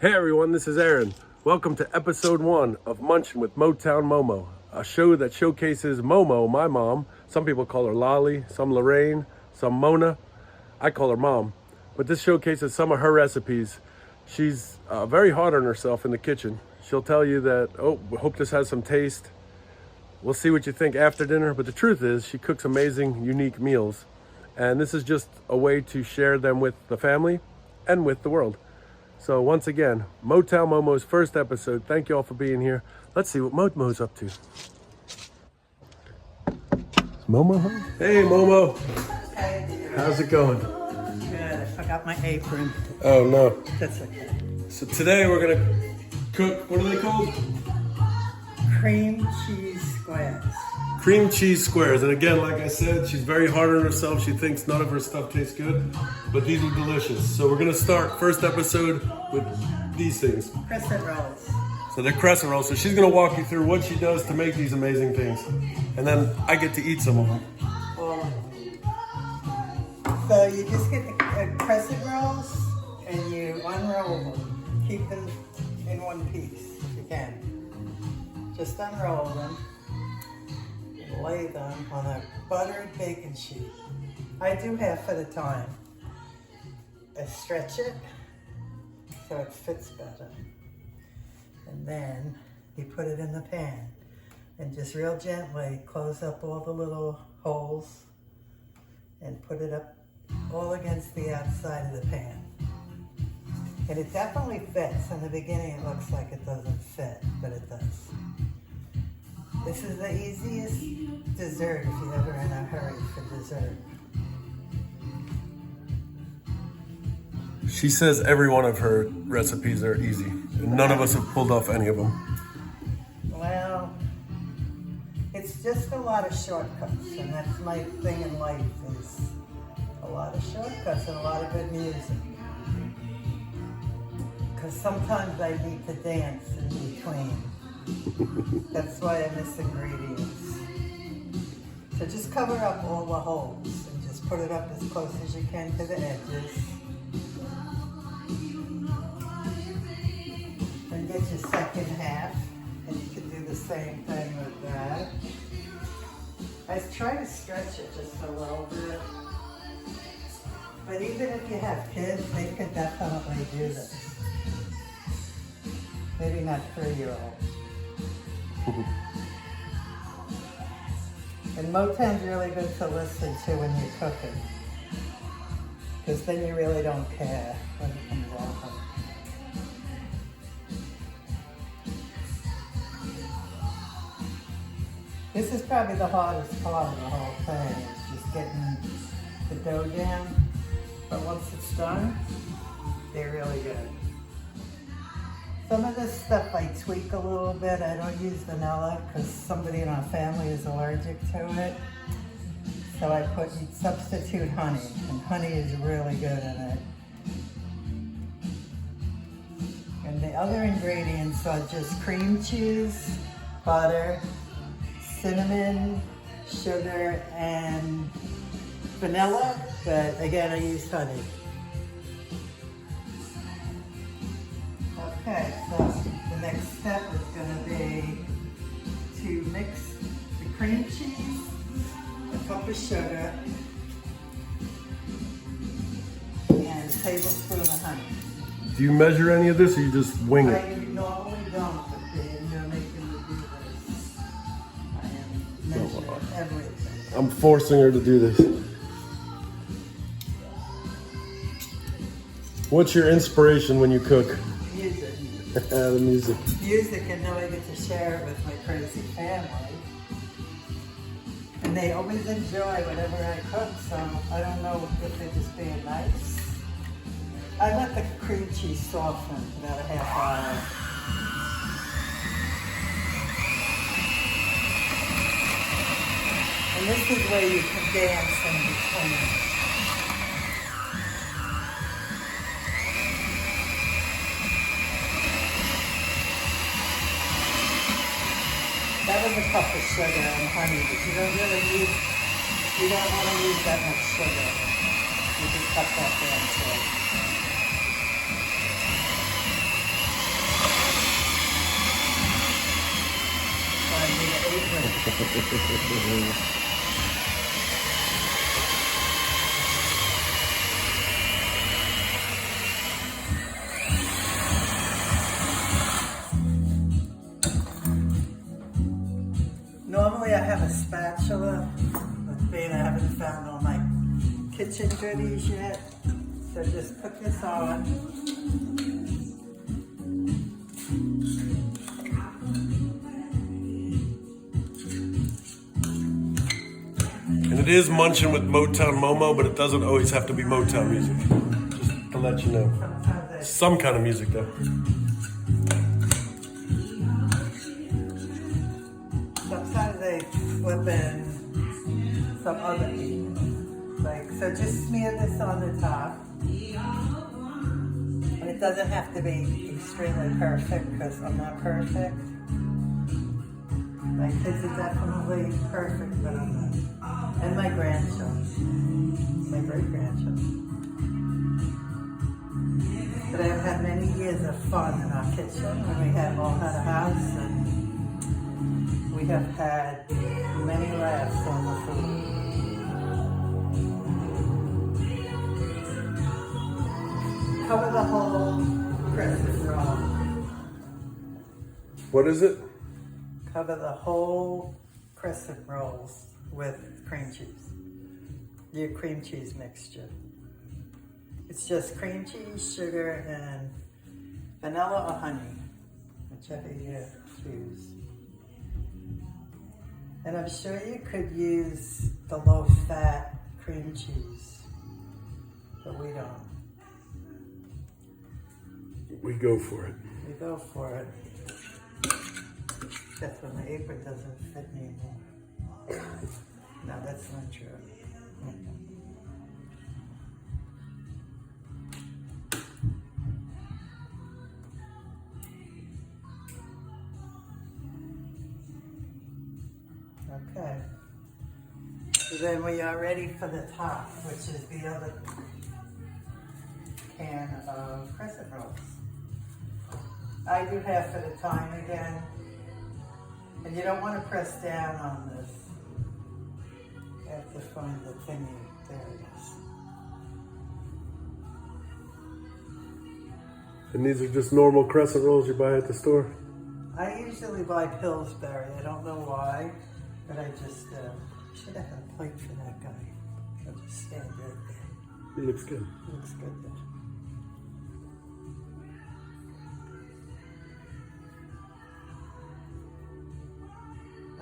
Hey everyone, this is Aaron. Welcome to episode 1 of Munchin' with Motown Momo, a show that showcases Momo, my mom. Some people call her Lolly, some Lorraine, some Mona. I call her Mom. But this showcases some of her recipes. She's very hard on herself in the kitchen. She'll tell you that, hope this has some taste. We'll see what you think after dinner. But the truth is, she cooks amazing, unique meals. And this is just a way to share them with the family and with the world. So once again, Motown Momo's first episode. Thank you all for being here. Let's see what Momo's up to. Is Momo home? Hey Momo. Hey, dear. How's it going? Good. I forgot my apron. Oh no. That's okay. So today we're gonna cook, what are they called? Cream cheese squares. Cream cheese squares. And again, like I said, she's very hard on herself. She thinks none of her stuff tastes good, but these are delicious. So we're gonna start first episode with these things. Crescent rolls. So they're crescent rolls. So she's gonna walk you through what she does to make these amazing things. And then I get to eat some of them. So you just get the crescent rolls and you unroll them. Keep them in one piece if you can. Just unroll them. Lay them on a buttered baking sheet. I do half at a time. I stretch it so it fits better. And then you put it in the pan and just real gently close up all the little holes and put it up all against the outside of the pan. And it definitely fits. In the beginning it looks like it doesn't fit, but it does. This is the easiest dessert if you're ever in a hurry for dessert. She says every one of her recipes are easy. And none of us have pulled off any of them. Well, it's just a lot of shortcuts, and that's my thing in life is a lot of shortcuts and a lot of good music. Because sometimes I need to dance in between. That's why I miss ingredients. So just cover up all the holes and just put it up as close as you can to the edges. And get your second half, and you can do the same thing with that. I try to stretch it just a little bit. But even if you have kids, they could definitely do this. Maybe not 3-year-olds. And Motown's really good to listen to when you're cooking, because then you really don't care when it comes out. This is probably the hardest part of the whole thing, is just getting the dough down. But once it's done, they're really good. Some of this stuff I tweak a little bit. I don't use vanilla because somebody in our family is allergic to it. So I substitute honey, and honey is really good in it. And the other ingredients are just cream cheese, butter, cinnamon, sugar, and vanilla, but again I use honey. Okay, so the next step is going to be to mix the cream cheese, a cup of sugar, and a tablespoon of honey. Do you measure any of this or you just wing it? I normally don't, but you're making me do this. I am measuring everything. I'm forcing her to do this. What's your inspiration when you cook? Music. The music. Music, and now I get to share it with my crazy family. And they always enjoy whatever I cook, so I don't know if they're just being nice. I let the cream cheese soften for about a half hour. And this is where you can dance in between. That was a cup of sugar and honey, but you don't want to use that much sugar. You just cut that down to it. Normally I have a spatula, but being I haven't found all my kitchen goodies yet, so just put this on. And it is Munching with Motown Momo, but it doesn't always have to be Motown music. Just to let you know. Some kind of music though. Sometimes they flip in some other, like, so just smear this on the top. And it doesn't have to be extremely perfect because I'm not perfect. My kids are definitely perfect, but I'm not. And my grandchildren, my great-grandchildren. But I've had many years of fun in our kitchen when we have all had a house, and we have had many laughs on the food. Cover the whole crescent roll. What is it? Cover the whole crescent rolls with cream cheese. Your cream cheese mixture. It's just cream cheese, sugar, and vanilla or honey, whichever you choose. And I'm sure you could use the low-fat cream cheese, but we don't. We go for it. We go for it. Except when the apron doesn't fit anymore. No, that's not true. Okay. So then we are ready for the top, which is the other can of crescent rolls. I do half at a time again. And you don't want to press down on this. You have to find the thingy. There it is. And these are just normal crescent rolls you buy at the store? I usually buy Pillsbury. I don't know why, but I just should have had a plate for that guy. I'll just stand right there. He looks good. He looks good there.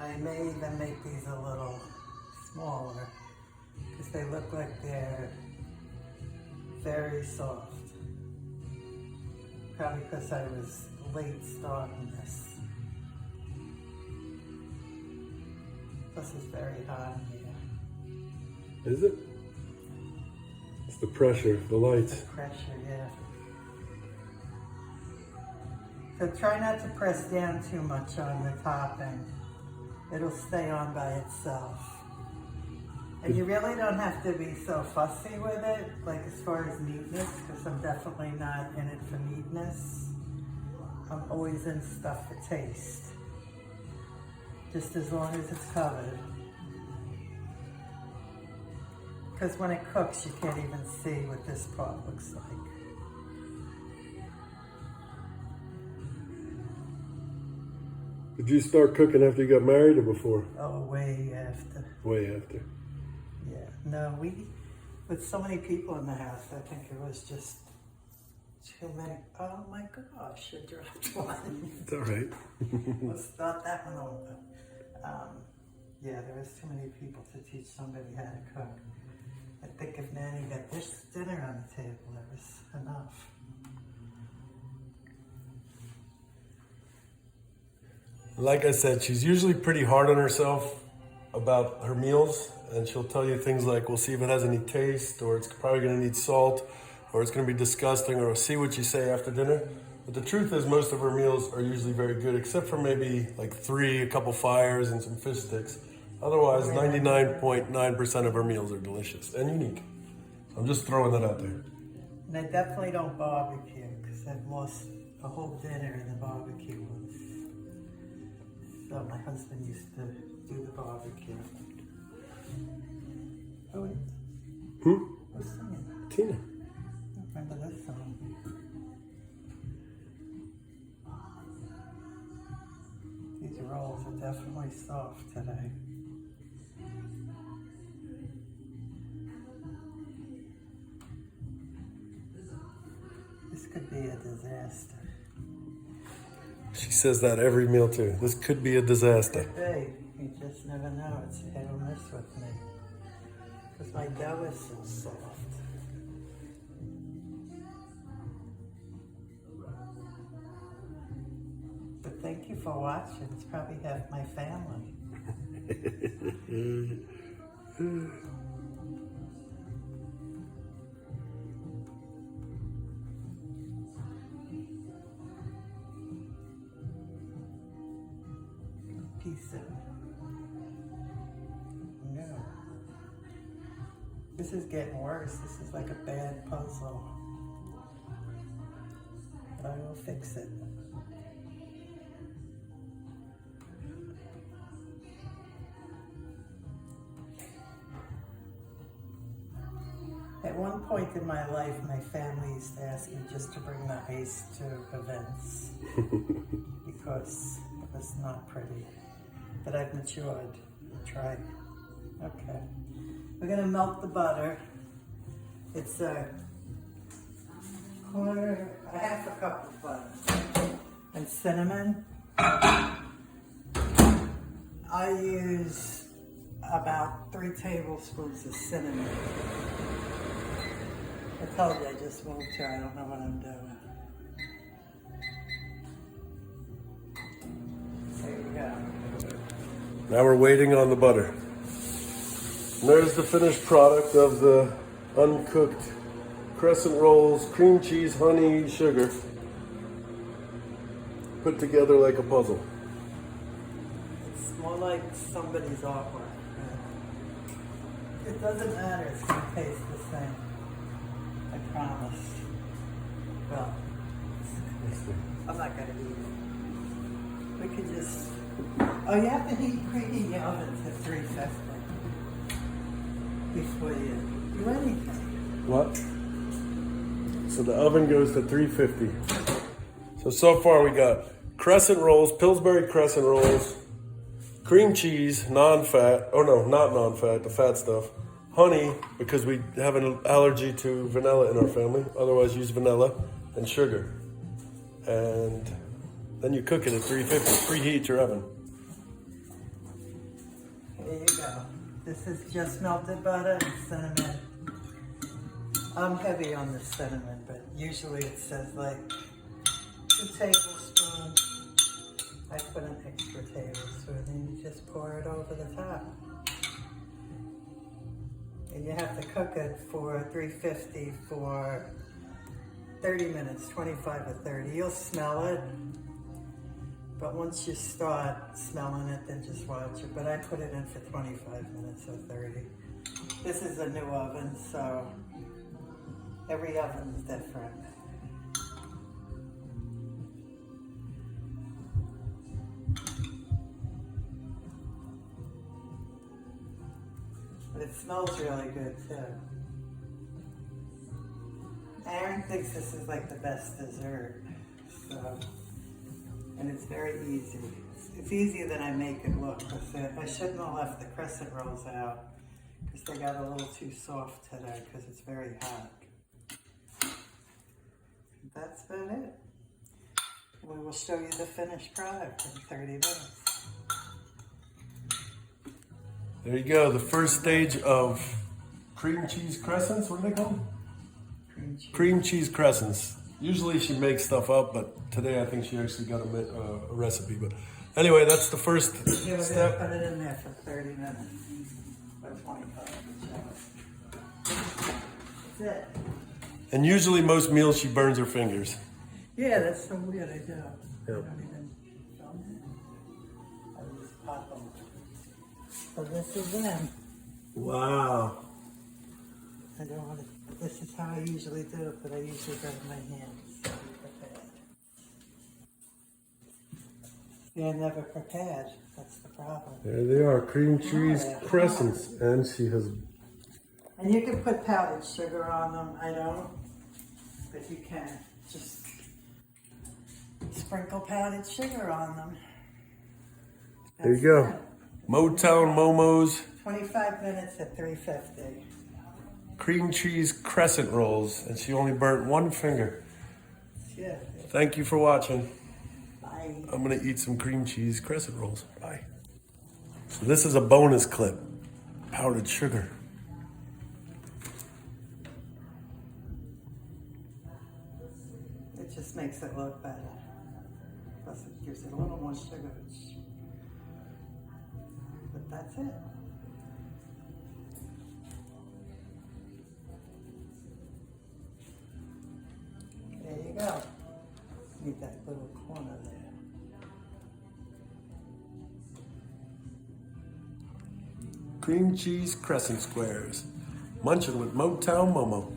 I may even make these a little smaller because they look like they're very soft. Probably because I was late starting this. Plus it's very hot in here. Is it? It's the pressure, the lights. The pressure, yeah. So try not to press down too much on the topping. It'll stay on by itself. And you really don't have to be so fussy with it, like as far as neatness, because I'm definitely not in it for neatness. I'm always in stuff for taste. Just as long as it's covered. Because when it cooks, you can't even see what this part looks like. Did you start cooking after you got married or before? Oh, way after. Way after. Yeah, no, with so many people in the house, I think it was just too many. Oh my gosh, I dropped one. It's all right. Let's start that one over. Yeah, there was too many people to teach somebody how to cook. I think if Nanny got this dinner on the table, that was enough. Like I said, she's usually pretty hard on herself about her meals, and she'll tell you things like, we'll see if it has any taste, or it's probably gonna need salt, or it's gonna be disgusting, or see what you say after dinner. But the truth is most of her meals are usually very good, except for maybe like 3, a couple fires, and some fish sticks. Otherwise, 99.9% of her meals are delicious and unique. So I'm just throwing that out there. And I definitely don't barbecue, because I've lost a whole dinner in the barbecue once. So my husband used to do the barbecue. Oh, wait. Who's singing? Tina. I don't remember this song. These rolls are definitely soft today. This could be a disaster. She says that every meal too. This could be a disaster. Could be. You just never know. It's hit or miss with me. Because my dough is so soft. But thank you for watching. It's probably half my family. Piece of no. This is getting worse. This is like a bad puzzle. But I will fix it. At one point in my life, my family used to ask me just to bring the ice to events because it was not pretty. But I've matured. Try. Okay. We're gonna melt the butter. It's a half a cup of butter. And cinnamon. I use about 3 tablespoons of cinnamon. I told you I just moved here. I don't know what I'm doing. There you go. Now we're waiting on the butter. And there's the finished product of the uncooked crescent rolls, cream cheese, honey, sugar, put together like a puzzle. It's more like somebody's artwork. It doesn't matter. It's going to taste the same. I promise. Well, I'm not going to eat it. We could just... Oh, you have to preheat your oven to 350 before you do anything. What? So the oven goes to 350. So far we got crescent rolls, Pillsbury crescent rolls, cream cheese, non-fat, oh no, not non-fat, the fat stuff, honey, because we have an allergy to vanilla in our family, otherwise use vanilla, and sugar. And then you cook it at 350, preheat your oven. There you go. This is just melted butter and cinnamon. I'm heavy on the cinnamon, but usually it says like 2 tablespoons. I put an extra tablespoon and you just pour it over the top. And you have to cook it for 350 for 30 minutes, 25 or 30. You'll smell it. But once you start smelling it, then just watch it. But I put it in for 25 minutes or 30. This is a new oven, so every oven is different. But it smells really good too. Aaron thinks this is like the best dessert. So. And it's very easy. It's easier than I make it look. I shouldn't have left the crescent rolls out because they got a little too soft today because it's very hot. That's about it. We will show you the finished product in 30 minutes. There you go, the first stage of cream cheese crescents, what are they called? Cream cheese crescents. Usually she makes stuff up, but today I think she actually got a recipe. But anyway, that's the first step. Put it in there for 30 minutes. Or 25, whichever. That's it. And usually most meals she burns her fingers. Yeah, that's so weird. I do. Yep. I don't even film it. I just pop them. So this is them. Wow. I don't want to. This is how I usually do it, but I usually grab my hands. You're never prepared. That's the problem. There they are, cream cheese crescents. And she has, And you can put powdered sugar on them. I don't, but you can. Just sprinkle powdered sugar on them. there you go. Motown Momo's 25 minutes at 350. cream cheese crescent rolls. And she only burnt one finger. Yeah. Thank you for watching. Bye. I'm gonna eat some cream cheese crescent rolls. Bye. So this is a bonus clip. Powdered sugar. It just makes it look better. Plus it gives it a little more sugar. But that's it. There you go. Need that little corner there. Cream cheese crescent squares. Munching with Motown Momo.